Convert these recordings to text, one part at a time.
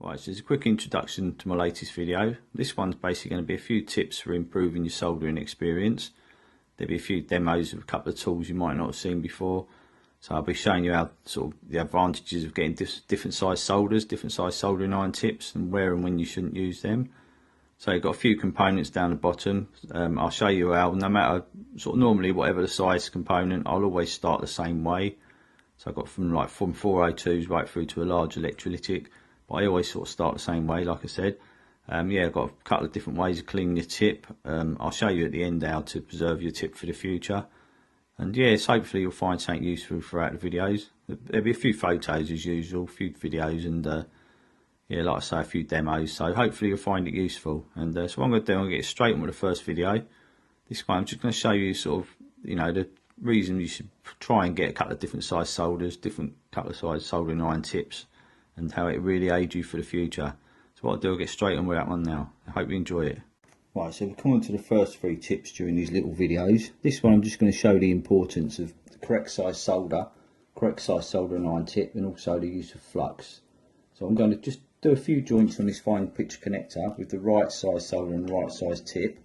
Right, so it's a quick introduction to my latest video. This one's basically going to be a few tips for improving your soldering experience. There'll be a few demos of a couple of tools you might not have seen before. So I'll be showing you how sort of the advantages of getting different size solders, different size soldering iron tips, and where and when you shouldn't use them. So you've got a few components down the bottom. I'll show you how, no matter sort of normally whatever the size component, I'll always start the same way. So I've got from 402s right through to a large electrolytic. But I always sort of start the same way, like I said. Yeah, I've got a couple of different ways of cleaning your tip. I'll show you at the end how to preserve your tip for the future. And yes, hopefully you'll find something useful throughout the videos. There'll be a few photos as usual, a few videos, and yeah, like I say, a few demos. So hopefully you'll find it useful. And so what I'm going to do, I'm going to get straight on with the first video. This one, I'm just going to show you sort of, you know, the reason you should try and get a couple of different size solders, different couple of size soldering iron tips, and how it really aids you for the future. So what I'll do, I'll get straight on with that one now. I hope you enjoy it. Right, so we'll come on to the first three tips during these little videos. This one I'm just going to show the importance of the correct size solder, correct size soldering iron tip, and also the use of flux. So I'm going to just do a few joints on this fine pitch connector with the right size solder and the right size tip.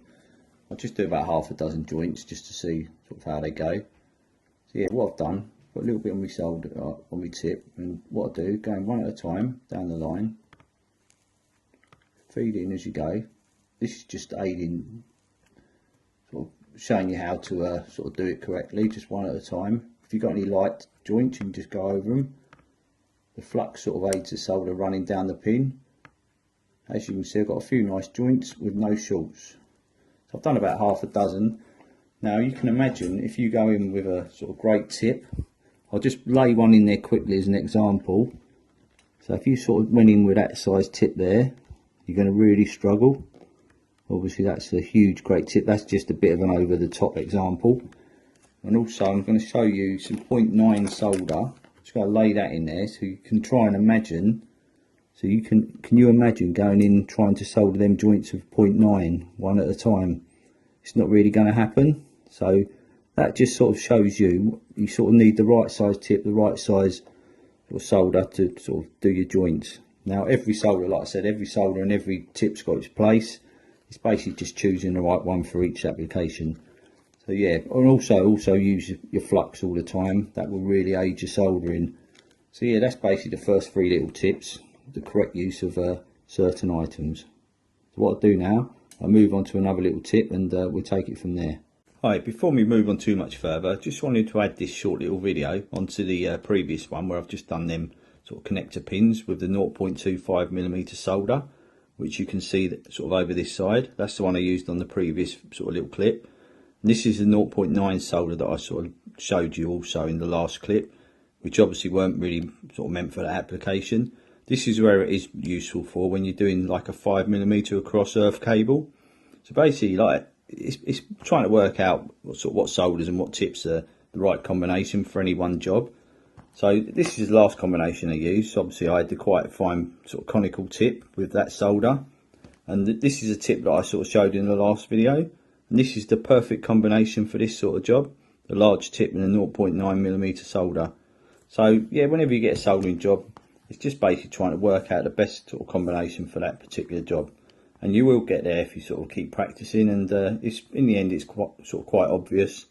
I'll just do about half a dozen joints just to see sort of how they go. So yeah, what I've done, put a little bit on my solder, on my tip, and what I do, going one at a time down the line, feed in as you go. This is just aiding, sort of showing you how to sort of do it correctly, just one at a time. If you've got any light joints, you can just go over them. The flux sort of aids the solder running down the pin. As you can see, I've got a few nice joints with no shorts. So I've done about half a dozen. Now you can imagine if you go in with a sort of great tip, I'll just lay one in there quickly as an example. So if you sort of went in with that size tip there, you're going to really struggle. Obviously that's a huge great tip. That's just a bit of an over the top example. And also I'm going to show you some 0.9 solder. Just going to lay that in there so you can try and imagine. So you can you imagine going in trying to solder them joints of 0.9 one at a time? It's not really going to happen. So that just sort of shows you sort of need the right size tip, the right size sort of solder to sort of do your joints. Now every solder, like I said, every solder and every tip's got its place. It's basically just choosing the right one for each application. So yeah, and also use your flux all the time. That will really aid your soldering. So yeah, that's basically the first three little tips, the correct use of certain items. So what I'll do now, I'll move on to another little tip and we'll take it from there. Alright, before we move on too much further, I just wanted to add this short little video onto the previous one where I've just done them sort of connector pins with the 0.25mm solder, which you can see that sort of over this side. That's the one I used on the previous sort of little clip. And this is the 0.9 solder that I sort of showed you also in the last clip, which obviously weren't really sort of meant for that application. This is where it is useful for when you're doing like a 5mm across earth cable. So basically, like it's trying to work out what solders and what tips are the right combination for any one job. So this is the last combination I used. So obviously I had the quite fine sort of conical tip with that solder, and this is a tip that I sort of showed in the last video, and this is the perfect combination for this sort of job, the large tip and the 0.9mm solder. So yeah, whenever you get a soldering job, it's just basically trying to work out the best sort of combination for that particular job, and you will get there if you sort of keep practicing. And it's in the end it's quite obvious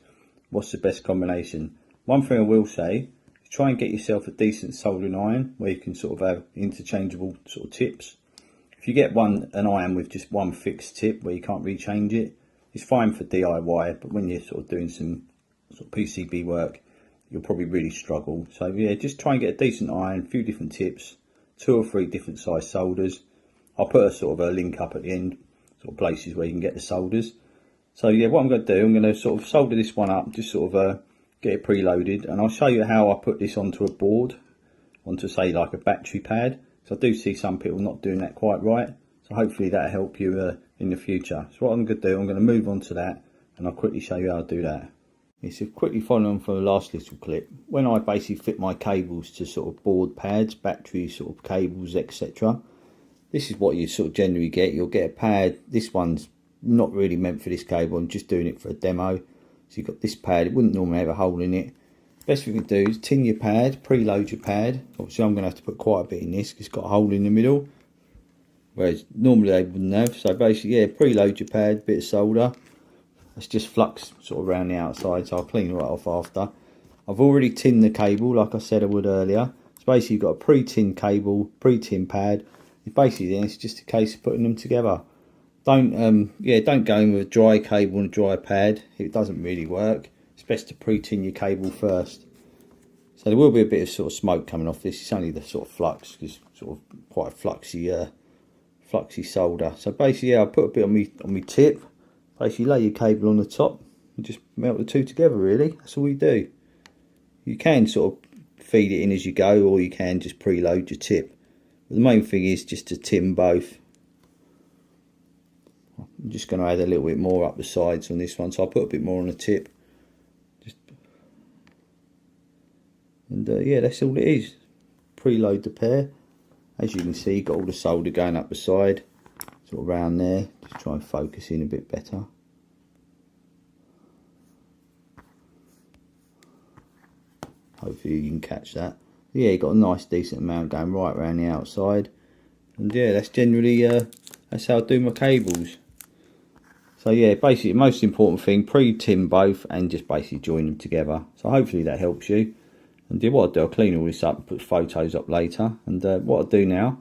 what's the best combination. One thing I will say, try and get yourself a decent soldering iron where you can sort of have interchangeable sort of tips. If you get an iron with just one fixed tip where you can't really change it, it's fine for DIY, but when you're sort of doing some sort of PCB work, you'll probably really struggle. So yeah, just try and get a decent iron, a few different tips, 2 or 3 different size solders. I'll put a sort of a link up at the end, sort of places where you can get the solders. So yeah, what I'm going to do, I'm going to sort of solder this one up, just sort of get it preloaded, and I'll show you how I put this onto a board, onto say like a battery pad. So I do see some people not doing that quite right, so hopefully that'll help you in the future. So what I'm going to do, I'm going to move on to that, and I'll quickly show you how to do that. So quickly following on from the last little clip, when I basically fit my cables to sort of board pads, battery sort of cables, etc., this is what you sort of generally get. You'll get a pad. This one's not really meant for this cable, I'm just doing it for a demo. So you've got this pad, it wouldn't normally have a hole in it. Best thing you can do is tin your pad, preload your pad. Obviously I'm going to have to put quite a bit in this because it's got a hole in the middle. whereas normally they wouldn't have. So basically, yeah, preload your pad, bit of solder. It's just flux sort of around the outside, so I'll clean it right off after. I've already tinned the cable like I said I would earlier. So basically you've got a pre-tinned cable, pre-tinned pad. Basically then it's just a case of putting them together. Don't go in with a dry cable and a dry pad. It doesn't really work. It's best to pre-tin your cable first. So there will be a bit of sort of smoke coming off this. It's only the sort of flux, it's sort of quite a fluxy solder. So basically, yeah, I'll put a bit on me tip. Basically, lay your cable on the top and just melt the two together. Really, that's all you do. You can sort of feed it in as you go, or you can just preload your tip. But the main thing is just to tin both. I'm just going to add a little bit more up the sides on this one, so I'll put a bit more on the tip. Yeah, that's all it is. Preload the pair. As you can see, got all the solder going up the side, sort of around there. Just try and focus in a bit better. Hopefully you can catch that. Yeah, you got a nice decent amount going right around the outside. And yeah, that's generally that's how I do my cables. So yeah, basically the most important thing, pre-tin both and just basically join them together. So hopefully that helps you. And what I'll do, I'll clean all this up and put photos up later. And what I'll do now,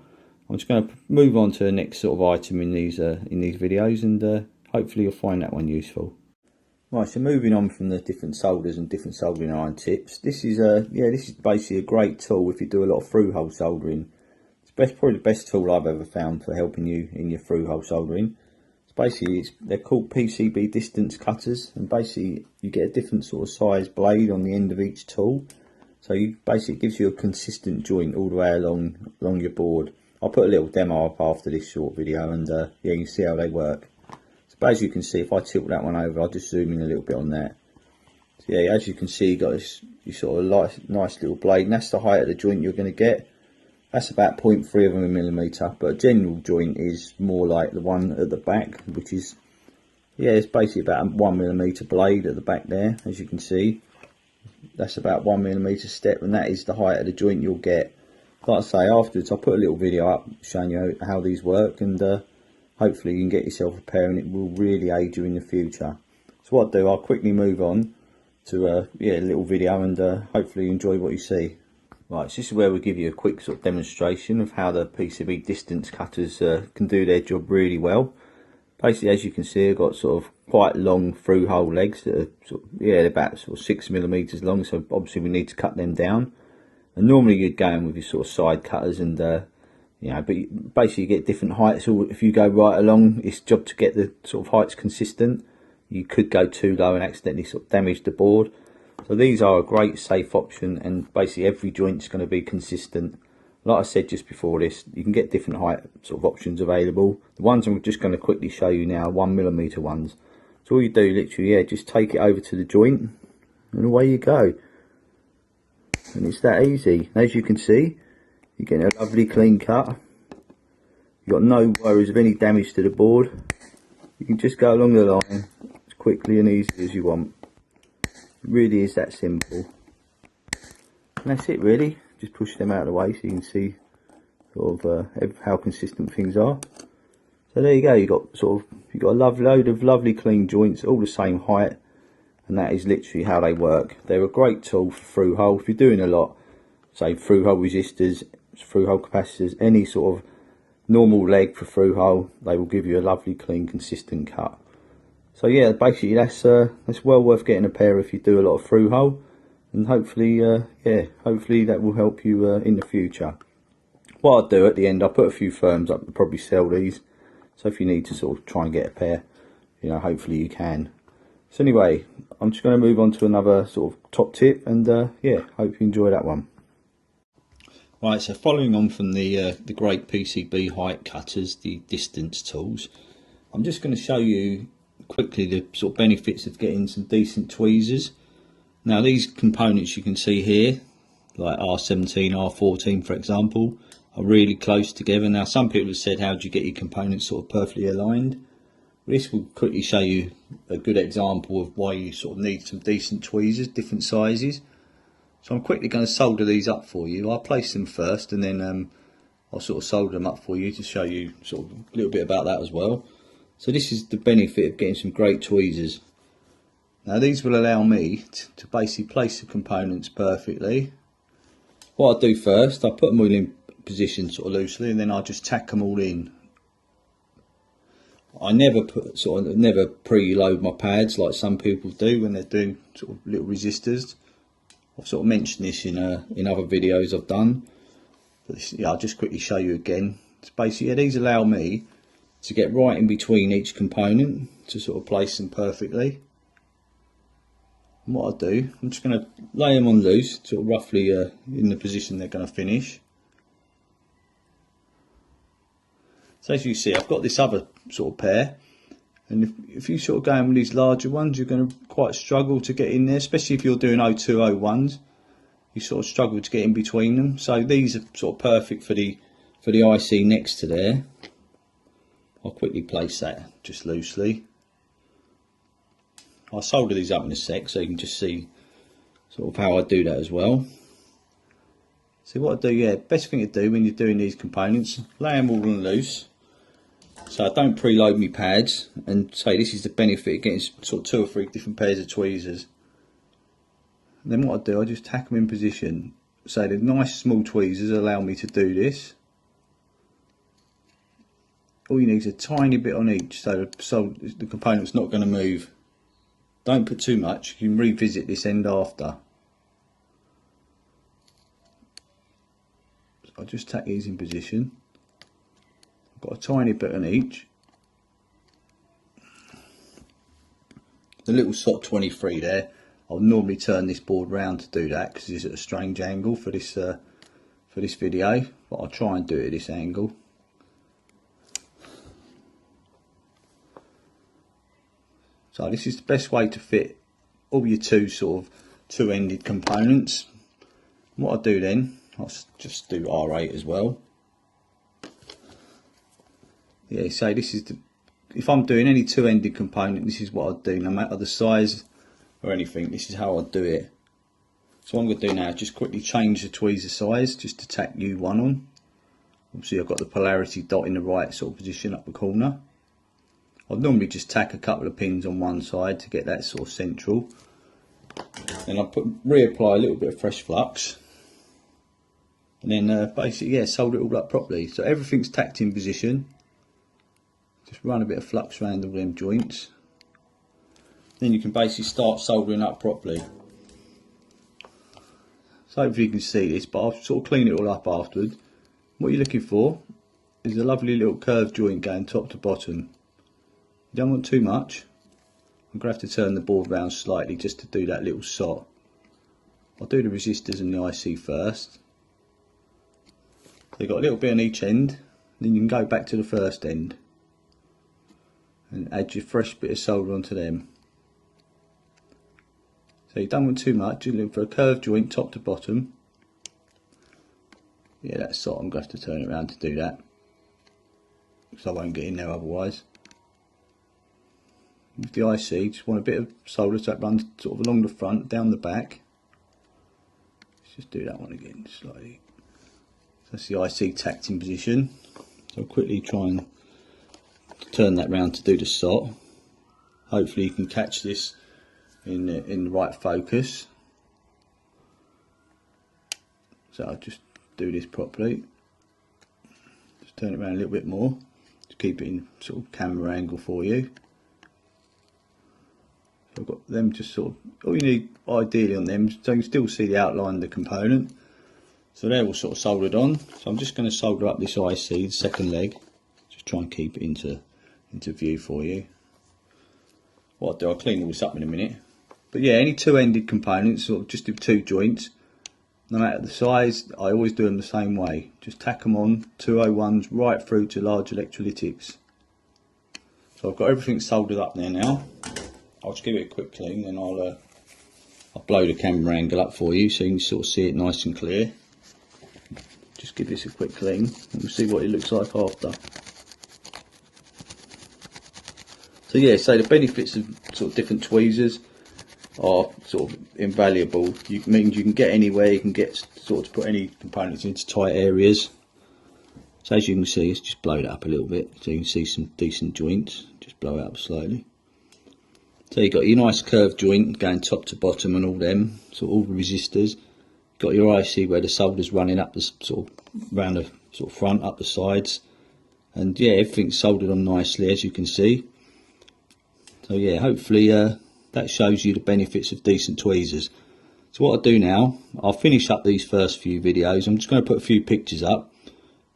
I'm just going to move on to the next sort of item in these videos, and hopefully you'll find that one useful. Right, so moving on from the different solders and different soldering iron tips, this is basically a great tool if you do a lot of through-hole soldering. It's probably the best tool I've ever found for helping you in your through-hole soldering. They're called PCB distance cutters, and basically you get a different sort of size blade on the end of each tool. So it gives you a consistent joint all the way along your board. I'll put a little demo up after this short video, and yeah, you can see how they work. So as you can see, if I tilt that one over, I'll just zoom in a little bit on that. So yeah, as you can see, you got this sort of nice little blade, and that's the height of the joint you're going to get. That's about 0.3 of a millimetre, but a general joint is more like the one at the back, which is, yeah, it's basically about a 1 millimetre blade at the back there, as you can see. That's about 1 millimetre step, and that is the height of the joint you'll get. Like I say, afterwards I'll put a little video up showing you how these work, and hopefully you can get yourself a pair, and it will really aid you in the future. So what I'll do, I'll quickly move on to a little video, and hopefully you enjoy what you see. Right, so this is where we give you a quick sort of demonstration of how the PCB distance cutters can do their job really well. Basically, as you can see, I've got sort of quite long through-hole legs that are they're about sort of 6 millimeters long. So obviously we need to cut them down. And normally you'd go in with your sort of side cutters, and but basically you get different heights. So if you go right along, it's job to get the sort of heights consistent. You could go too low and accidentally sort of damage the board. So these are a great safe option, and basically every joint's going to be consistent. Like I said just before this, you can get different height sort of options available. The ones I'm just going to quickly show you now, 1 millimetre ones. So all you do, literally, just take it over to the joint, and away you go. And it's that easy. And as you can see, you're getting a lovely clean cut. You've got no worries of any damage to the board. You can just go along the line as quickly and easy as you want. It really is that simple. And that's it really. Just push them out of the way so you can see sort of how consistent things are. So there you go. You got a load of lovely clean joints, all the same height, and that is literally how they work. They're a great tool for through hole. If you're doing a lot, say through hole resistors, through hole capacitors, any sort of normal leg for through hole, they will give you a lovely clean consistent cut. So yeah, basically that's well worth getting a pair if you do a lot of through hole. And hopefully, hopefully that will help you in the future. What I'll do at the end, I'll put a few firms up that probably sell these. So if you need to sort of try and get a pair, hopefully you can. So anyway, I'm just going to move on to another sort of top tip, and hope you enjoy that one. Right, so following on from the great PCB height cutters, the distance tools, I'm just going to show you quickly the sort of benefits of getting some decent tweezers. Now these components you can see here, like R17, R14 for example, are really close together. Now some people have said, how do you get your components sort of perfectly aligned? Well, this will quickly show you a good example of why you sort of need some decent tweezers, different sizes. So I'm quickly going to solder these up for you. I'll place them first, and then I'll sort of solder them up for you to show you sort of a little bit about that as well. So this is the benefit of getting some great tweezers. Now these will allow me to basically place the components perfectly. What I do first, I put them all in position sort of loosely, and then I just tack them all in. I never preload my pads like some people do when they're doing sort of little resistors. I've sort of mentioned this in other videos I've done, but this, yeah, I'll just quickly show you again. It's basically, yeah, these allow me to get right in between each component to sort of place them perfectly. And what I do, I'm just going to lay them on loose, sort of roughly in the position they're going to finish. So as you see, I've got this other sort of pair, and if you sort of go in with these larger ones, you're going to quite struggle to get in there, especially if you're doing 0201s. You sort of struggle to get in between them. So these are sort of perfect for the IC next to there. I'll quickly place that just loosely. I'll solder these up in a sec so you can just see sort of how I do that as well. So what I do, yeah, best thing to do when you're doing these components, lay them all on loose. So I don't preload my pads, and say this is the benefit of getting sort of 2 or 3 different pairs of tweezers. And then what I do, I just tack them in position. So the nice small tweezers allow me to do this. All you need is a tiny bit on each, so the component's not going to move. Don't put too much, you can revisit this end after. So I'll just tack these in position. I've got a tiny bit on each. The little SOT 23 there, I'll normally turn this board round to do that because it's at a strange angle for this video, but I'll try and do it at this angle. So this is the best way to fit all your two-ended components. And what I do then, I'll just do R8 as well. Yeah, so this is if I'm doing any two-ended component, this is what I do, no matter the size or anything. This is how I do it. So what I'm going to do now is just quickly change the tweezer size just to tack U1 on. Obviously I've got the polarity dot in the right sort of position up the corner. I'd normally just tack a couple of pins on one side to get that sort of central. Then I'll reapply a little bit of fresh flux. And then basically, yeah, solder it all up properly. So everything's tacked in position. Just run a bit of flux around all them joints. Then you can basically start soldering up properly. So hopefully you can see this, but I'll sort of clean it all up afterwards. What you're looking for is a lovely little curved joint going top to bottom. You don't want too much. I'm going to have to turn the board round slightly just to do that little SOT. I'll do the resistors and the IC first. So you've got a little bit on each end, then you can go back to the first end and add your fresh bit of solder onto them. So you don't want too much, you're looking for a curved joint top to bottom. Yeah, that's SOT, I'm going to have to turn it around to do that, because I won't get in there otherwise. With the IC, just want a bit of solder so that runs sort of along the front, down the back. Let's just do that one again slightly. So that's the IC tacked in position. So I'll quickly try and turn that round to do the SOT. Hopefully you can catch this in the right focus. So I'll just do this properly. Just turn it around a little bit more to keep it in sort of camera angle for you. So I've got them just sort of, all you need ideally on them, so you can still see the outline of the component. So they're all sort of soldered on. So I'm just going to solder up this IC, the second leg. Just try and keep it into view for you. What I'll do, I'll clean all this up in a minute. But yeah, any two-ended components, sort of just do 2 joints. No matter the size, I always do them the same way. Just tack them on, 201s right through to large electrolytics. So I've got everything soldered up there now. I'll just give it a quick clean, then I'll blow the camera angle up for you so you can sort of see it nice and clear. Just give this a quick clean and we'll see what it looks like after. So yeah, so the benefits of sort of different tweezers are sort of invaluable. It means you can get anywhere, you can get sort of to put any components into tight areas. So as you can see, it's just blow it up a little bit so you can see some decent joints. Just blow it up slowly. So you've got your nice curved joint going top to bottom and all them, so all the resistors. Got your IC where the solder's running up the sort of round the sort of front, up the sides, and yeah, everything's soldered on nicely as you can see. So yeah, hopefully that shows you the benefits of decent tweezers. So what I'll do now, I'll finish up these first few videos. I'm just going to put a few pictures up,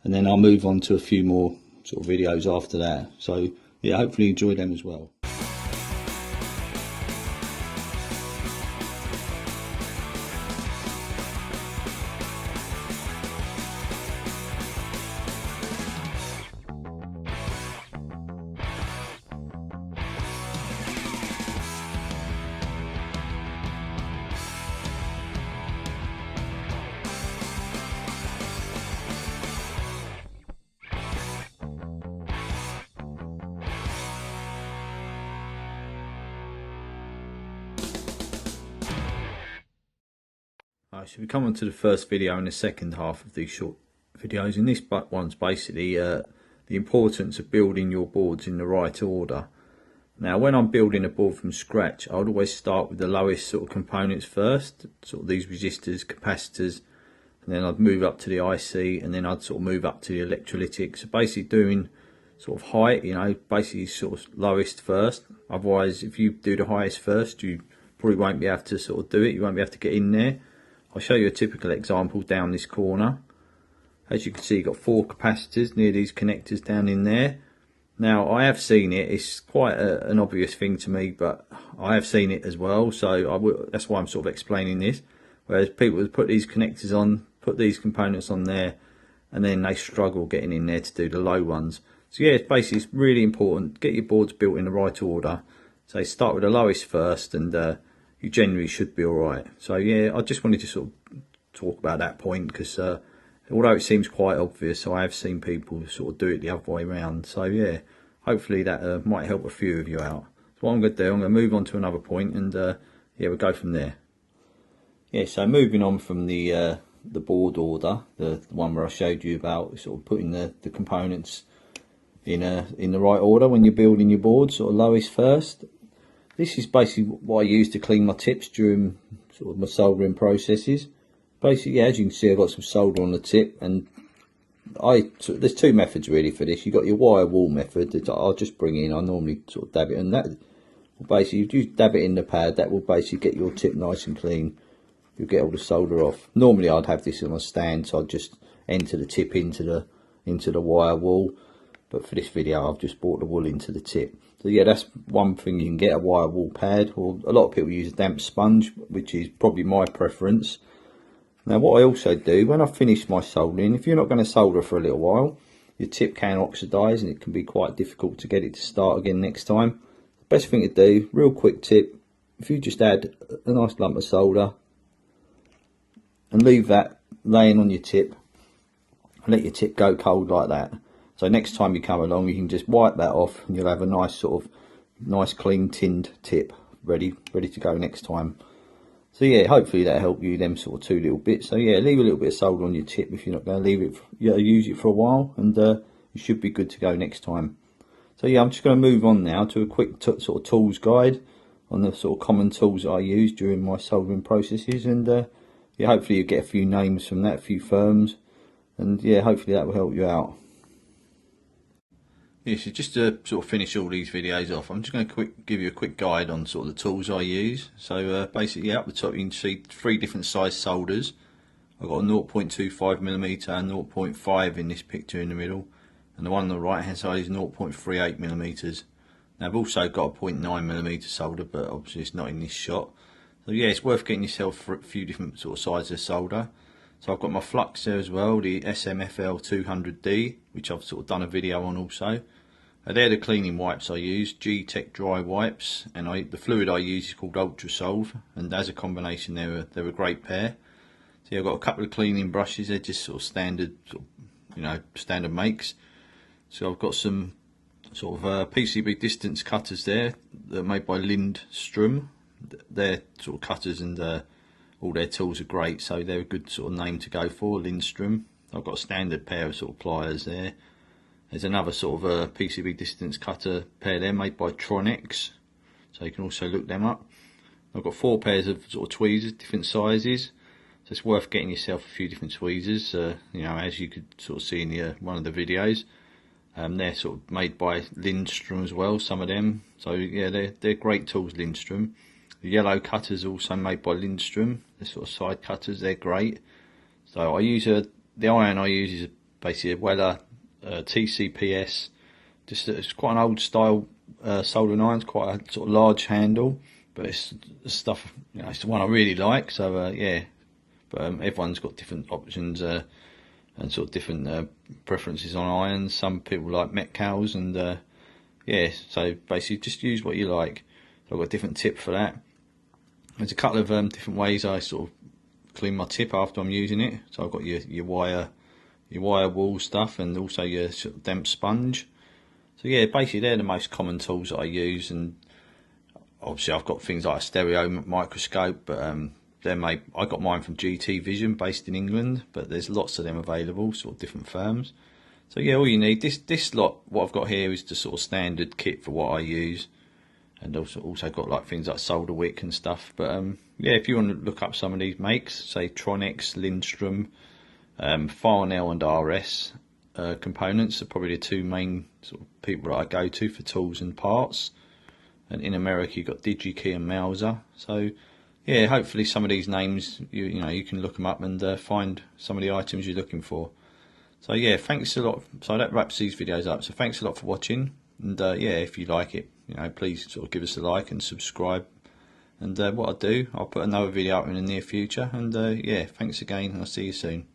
and then I'll move on to a few more sort of videos after that. So yeah, hopefully you enjoy them as well. Alright, so we come on to the first video in the second half of these short videos. And this one's basically the importance of building your boards in the right order. Now, when I'm building a board from scratch, I would always start with the lowest sort of components first, sort of these resistors, capacitors, and then I'd move up to the IC, and then I'd sort of move up to the electrolytic. So basically doing sort of height, you know, basically sort of lowest first. Otherwise, if you do the highest first, you probably won't be able to sort of do it. You won't be able to get in there. I'll show you a typical example down this corner. As you can see, you've got 4 capacitors near these connectors down in there. Now, I have seen it. It's quite an obvious thing to me, but I have seen it as well. So that's why I'm sort of explaining this. Whereas people would put these connectors on, put these components on there, and then they struggle getting in there to do the low ones. So yeah, it's really important. Get your boards built in the right order. So start with the lowest first, and you generally should be alright. So yeah, I just wanted to sort of talk about that point, because although it seems quite obvious, I have seen people sort of do it the other way around. So yeah, hopefully that might help a few of you out. So what I'm going to do, I'm going to move on to another point, and yeah, we'll go from there. Yeah, so moving on from the board order, the one where I showed you about sort of putting the components in the right order when you're building your board, sort of lowest first. This is basically what I use to clean my tips during sort of my soldering processes. Basically, as you can see, I've got some solder on the tip, and there's 2 methods really for this. You've got your wire wool method that I'll just bring in. I normally sort of dab it, and that basically, if you dab it in the pad, that will basically get your tip nice and clean. You'll get all the solder off. Normally, I'd have this on a stand, so I'd just enter the tip into the wire wool. But for this video, I've just brought the wool into the tip. So yeah, that's one thing. You can get a wire wool pad, or a lot of people use a damp sponge, which is probably my preference. Now what I also do, when I finish my soldering, if you're not going to solder for a little while, your tip can oxidise, and it can be quite difficult to get it to start again next time. The best thing to do, real quick tip, if you just add a nice lump of solder and leave that laying on your tip, and let your tip go cold like that. So next time you come along, you can just wipe that off, and you'll have a nice clean tinned tip ready to go next time. So yeah, hopefully that helped you, them sort of 2 little bits. So yeah, leave a little bit of solder on your tip if you're not going to leave it, use it for a while, and you should be good to go next time. So yeah, I'm just going to move on now to a quick sort of tools guide on the sort of common tools that I use during my soldering processes, and yeah, hopefully you get a few names from that, a few firms, and yeah, hopefully that will help you out. Yeah, so just to sort of finish all these videos off, I'm just going to give you a quick guide on sort of the tools I use. So basically, up the top you can see 3 different size solders. I've got a 0.25mm and 0.5 in this picture in the middle, and the one on the right hand side is 0.38mm. Now I've also got a 0.9mm solder, but obviously it's not in this shot. So yeah, it's worth getting yourself a few different sort of sizes of solder. So I've got my flux there as well, the SMFL 200D, which I've sort of done a video on also. They're the cleaning wipes I use, G-Tech dry wipes, and the fluid I use is called Ultrasolve, and as a combination they're a great pair. So yeah, I've got a couple of cleaning brushes. They're just sort of standard, standard makes. So I've got some sort of PCB distance cutters there that are made by Lindstrom. They're sort of cutters, and all their tools are great, so they're a good sort of name to go for, Lindstrom. I've got a standard pair of sort of pliers there. There's another sort of a PCB distance cutter pair there made by Tronex, so you can also look them up. I've got 4 pairs of sort of tweezers, different sizes, so it's worth getting yourself a few different tweezers, you know, as you could sort of see in the, one of the videos. They're sort of made by Lindstrom as well, some of them, so yeah, they're great tools, Lindstrom. The yellow cutters also made by Lindstrom, the sort of side cutters, they're great. So I use the iron I use is basically a Weller TCPS, just it's quite an old style soldering iron. It's quite a sort of large handle, but it's the stuff, you know, it's the one I really like. So yeah, but everyone's got different options and sort of different preferences on irons. Some people like Metcals, and yeah, so basically just use what you like. So I've got a different tip for that. There's a couple of different ways I sort of clean my tip after I'm using it. So I've got your wire wool stuff, and also your sort of damp sponge. So yeah, basically they're the most common tools that I use, and obviously I've got things like a stereo microscope, but they're made, I got mine from GT Vision, based in England, but there's lots of them available, sort of different firms. So yeah, all you need, this lot, what I've got here is the sort of standard kit for what I use, and also got like things like solder wick and stuff. But yeah, if you want to look up some of these makes, say Tronex, Lindstrom, Farnell and RS components are probably the 2 main sort of people that I go to for tools and parts. And in America you've got DigiKey and Mauser. So yeah, hopefully some of these names you know you can look them up and find some of the items you're looking for. So yeah, thanks a lot. So that wraps these videos up. So thanks a lot for watching, and yeah, if you like it, you know, please sort of give us a like and subscribe. And what I'll do, I'll put another video out in the near future. And yeah, thanks again, and I'll see you soon.